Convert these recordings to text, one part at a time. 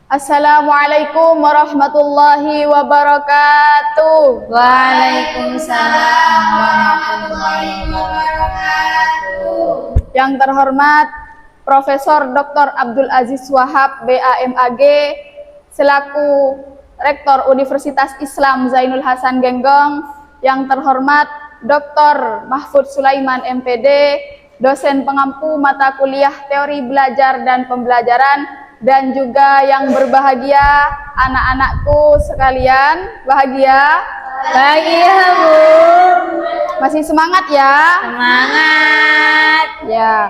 Assalamualaikum warahmatullahi wabarakatuh. Waalaikumsalam warahmatullahi wabarakatuh. Yang terhormat Profesor Dr. Abdul Aziz Wahab, BAMAG, selaku Rektor Universitas Islam Zainul Hasan Genggong. Yang terhormat Dr. Mahfud Sulaiman, MPD, dosen pengampu mata kuliah teori belajar dan pembelajaran, dan juga yang berbahagia anak-anakku sekalian. Bahagia? Bahagia, Bu. Masih semangat ya? Semangat. Ya.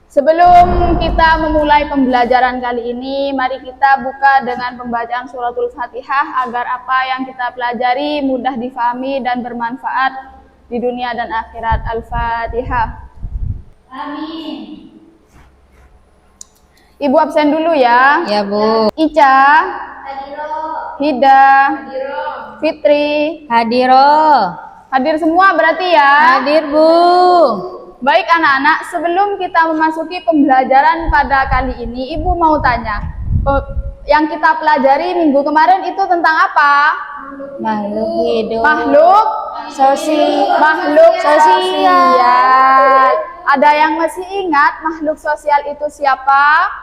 Sebelum kita memulai pembelajaran kali ini, mari kita buka dengan pembacaan suratul Fatihah agar apa yang kita pelajari mudah difahami dan bermanfaat di dunia dan akhirat. Al-Fatihah. Amin. Ibu absen dulu ya. Ya, Bu. Ica, Hida, Fitri, Hadiro. hadir semua berarti ya. Hadir, Bu. Baik anak-anak, sebelum kita memasuki pembelajaran pada kali ini, Ibu mau tanya, yang kita pelajari minggu kemarin itu tentang apa? Makhluk hidup. Makhluk Sosial. sosial. Ada yang masih ingat makhluk sosial itu siapa?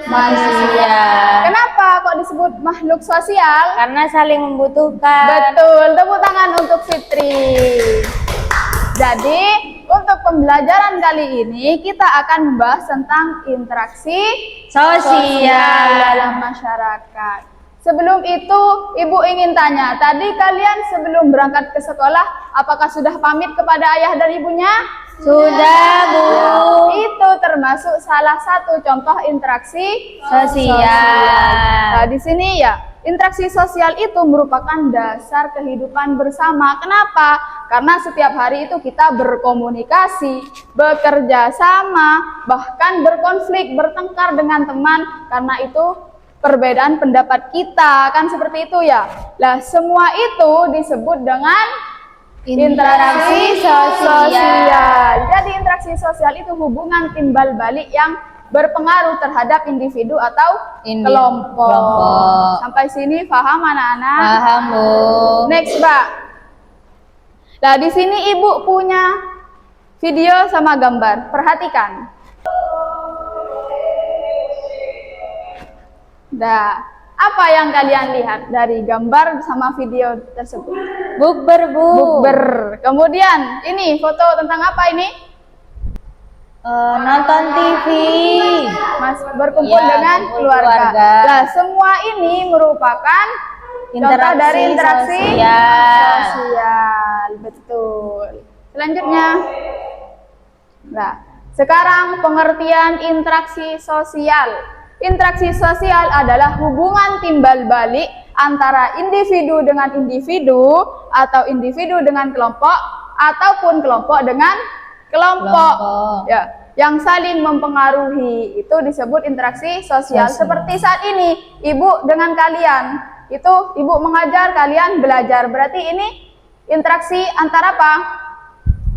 Manusia. Kenapa kok disebut makhluk sosial? Karena saling membutuhkan. Betul, tepuk tangan untuk Fitri. Jadi, untuk pembelajaran kali ini kita akan membahas tentang interaksi sosial dalam masyarakat. Sebelum itu, Ibu ingin tanya, tadi kalian sebelum berangkat ke sekolah, apakah sudah pamit kepada ayah dan ibunya? Sudah, Bu. Itu termasuk salah satu contoh interaksi Sosial. Nah, di sini ya, interaksi sosial itu merupakan dasar kehidupan bersama. Kenapa? Karena setiap hari itu kita berkomunikasi, bekerja sama, bahkan berkonflik, bertengkar dengan teman. Karena itu perbedaan pendapat kita, kan seperti itu ya. Lah, semua itu disebut dengan interaksi sosial. Jadi interaksi sosial itu hubungan timbal balik yang berpengaruh terhadap individu atau kelompok. Sampai sini paham anak-anak? Paham, Bu. Next, Mbak. Nah, di sini Ibu punya video sama gambar. Perhatikan. Nah, apa yang kalian lihat dari gambar sama video tersebut? Bukber, Bu. Bukber. Kemudian ini foto tentang apa ini? Nonton TV. Mas berkumpul Ya, dengan kumpul keluarga. keluarga. Nah, semua ini merupakan contoh dari interaksi sosial. Betul. Selanjutnya. Nah, sekarang pengertian interaksi sosial. Interaksi sosial adalah hubungan timbal balik antara individu dengan individu, atau individu dengan kelompok, ataupun kelompok dengan kelompok. Ya, yang saling mempengaruhi itu disebut interaksi sosial. Seperti saat ini, Ibu dengan kalian, itu Ibu mengajar, kalian belajar. Berarti ini interaksi antara apa?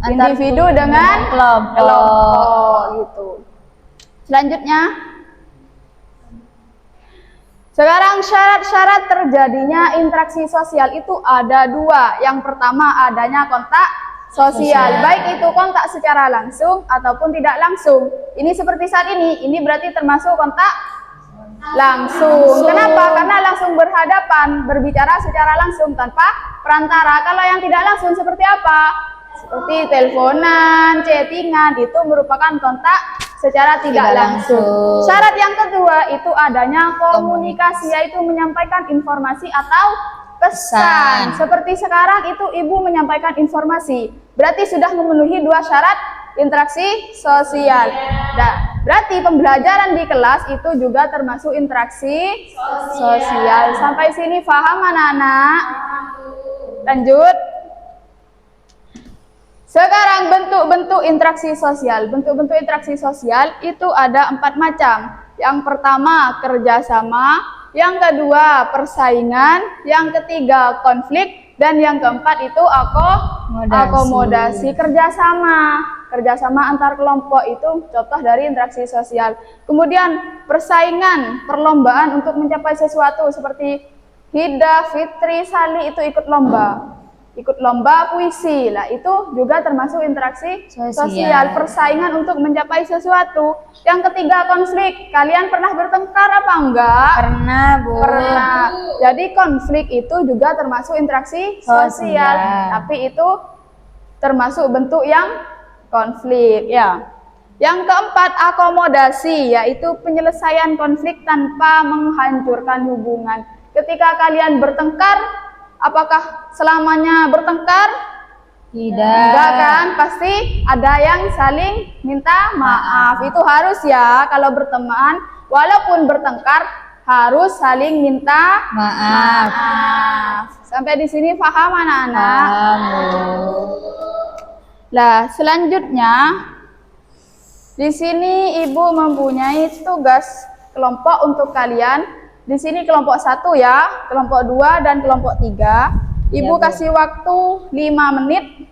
Individu dengan kelompok gitu. Selanjutnya, sekarang syarat-syarat terjadinya interaksi sosial itu ada dua. Yang pertama adanya kontak sosial. Baik itu kontak secara langsung ataupun tidak langsung. Ini seperti saat ini berarti termasuk kontak langsung. Kenapa? Karena langsung berhadapan, berbicara secara langsung tanpa perantara. Kalau yang tidak langsung seperti apa? Seperti teleponan, chattingan, itu merupakan kontak secara tidak langsung. Syarat yang kedua itu adanya komunikasi, yaitu menyampaikan informasi atau pesan. Seperti sekarang itu Ibu menyampaikan informasi. Berarti sudah memenuhi dua syarat interaksi sosial. Nah, berarti pembelajaran di kelas itu juga termasuk interaksi sosial. Sampai sini paham anak-anak? Lanjut. Sekarang bentuk-bentuk interaksi sosial. Bentuk-bentuk interaksi sosial itu ada 4 macam. Yang pertama kerjasama, yang kedua persaingan, yang ketiga konflik, Dan yang keempat itu akomodasi, kerjasama antar kelompok itu contoh dari interaksi sosial. Kemudian persaingan, perlombaan untuk mencapai sesuatu seperti Hida, Fitri, Sali itu ikut lomba puisi lah, itu juga termasuk interaksi sosial, persaingan untuk mencapai sesuatu. Yang ketiga konflik. Kalian pernah bertengkar apa enggak? Pernah, Bu. Pernah. Jadi konflik itu juga termasuk interaksi sosial, tapi itu termasuk bentuk yang konflik ya. Yang keempat akomodasi, yaitu penyelesaian konflik tanpa menghancurkan hubungan. Ketika kalian bertengkar, apakah selamanya bertengkar? Tidak. Enggak kan? Pasti ada yang saling minta maaf. Itu harus ya, kalau berteman, walaupun bertengkar harus saling minta maaf. Sampai di sini paham anak-anak? Paham, Bu. Lah, selanjutnya di sini Ibu mempunyai tugas kelompok untuk kalian. Di sini kelompok 1 ya, kelompok 2 dan kelompok 3. Ibu Ya, Bu. kasih waktu 5 menit.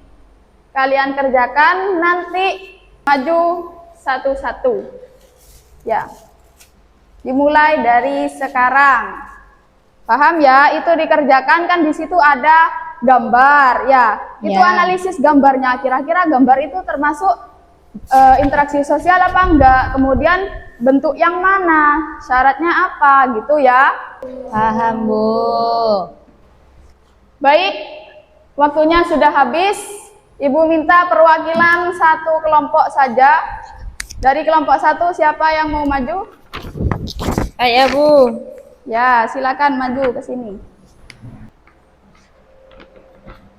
Kalian kerjakan, nanti maju satu-satu. Ya. Dimulai dari sekarang. Paham ya? Itu dikerjakan kan di situ ada gambar ya. Itu Ya. analisis gambarnya. Kira-kira gambar itu termasuk interaksi sosial apa enggak? Kemudian bentuk yang mana? Syaratnya apa gitu ya? Paham, Bu. Baik, waktunya sudah habis. Ibu minta perwakilan satu kelompok saja. Dari kelompok 1 siapa yang mau maju? Saya, Bu. Ya, silakan maju ke sini.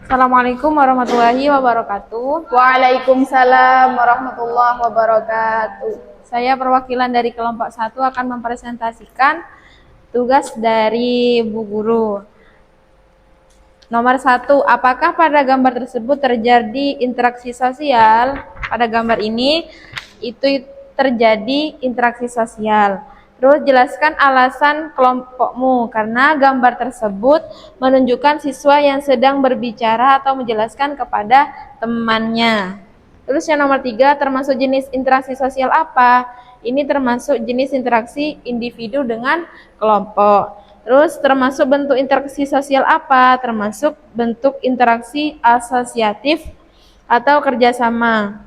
Assalamualaikum warahmatullahi wabarakatuh. Waalaikumsalam warahmatullahi wabarakatuh. Saya perwakilan dari kelompok 1 akan mempresentasikan tugas dari Bu Guru. Nomor 1, apakah pada gambar tersebut terjadi interaksi sosial? Pada gambar ini itu terjadi interaksi sosial. Terus jelaskan alasan kelompokmu karena gambar tersebut menunjukkan siswa yang sedang berbicara atau menjelaskan kepada temannya. Terus yang nomor 3, termasuk jenis interaksi sosial apa? Ini termasuk jenis interaksi individu dengan kelompok. Terus termasuk bentuk interaksi sosial apa? Termasuk bentuk interaksi asosiatif atau kerjasama.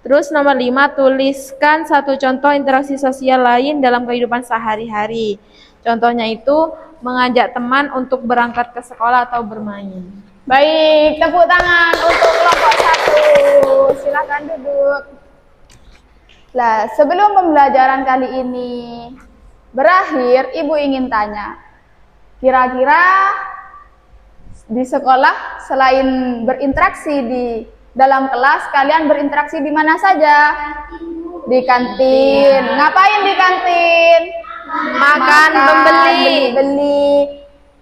Terus nomor 5, tuliskan satu contoh interaksi sosial lain dalam kehidupan sehari-hari. Contohnya itu mengajak teman untuk berangkat ke sekolah atau bermain. Baik, tepuk tangan untuk kelompok 1. Silakan duduk. Lah, sebelum pembelajaran kali ini berakhir, Ibu ingin tanya, kira-kira di sekolah selain berinteraksi di dalam kelas, kalian berinteraksi di mana saja? Di kantin. Ngapain di kantin? Makan, membeli. Beli.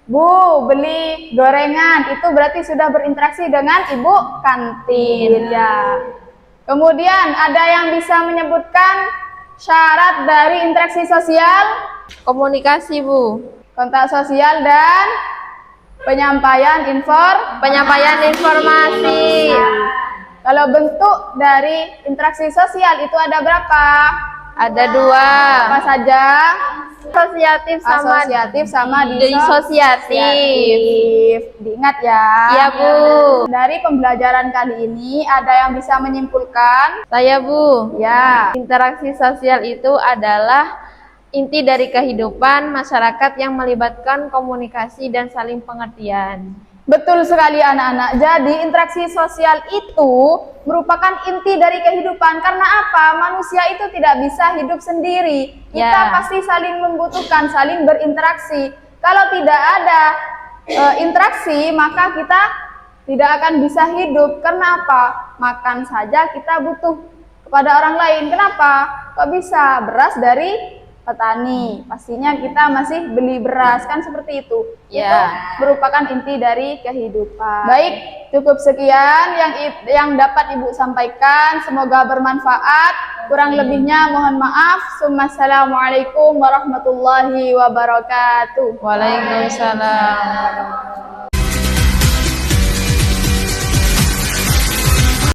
Bu, beli gorengan. Itu berarti sudah berinteraksi dengan ibu kantin ya. Kemudian ada yang bisa menyebutkan syarat dari interaksi sosial? Komunikasi, Bu. Kontak sosial dan penyampaian informasi. Kalau bentuk dari interaksi sosial itu ada berapa? Ada 2. Apa saja? Asosiatif sama disosiatif. Diingat ya. Iya, Bu. Dari pembelajaran kali ini ada yang bisa menyimpulkan? Saya, Bu. Ya. Interaksi sosial itu adalah inti dari kehidupan masyarakat yang melibatkan komunikasi dan saling pengertian. Betul sekali anak-anak. Jadi interaksi sosial itu merupakan inti dari kehidupan. Karena apa? Manusia itu tidak bisa hidup sendiri. Kita pasti saling membutuhkan, saling berinteraksi. Kalau tidak ada interaksi, maka kita tidak akan bisa hidup. Karena apa? Makan saja kita butuh kepada orang lain. Kenapa? Kok bisa? Beras dari petani, pastinya kita masih beli beras, kan seperti itu. Ya. Itu merupakan inti dari kehidupan. Baik, cukup sekian yang dapat Ibu sampaikan. Semoga bermanfaat. Kurang lebihnya mohon maaf. Assalamualaikum warahmatullahi wabarakatuh. Waalaikumsalam.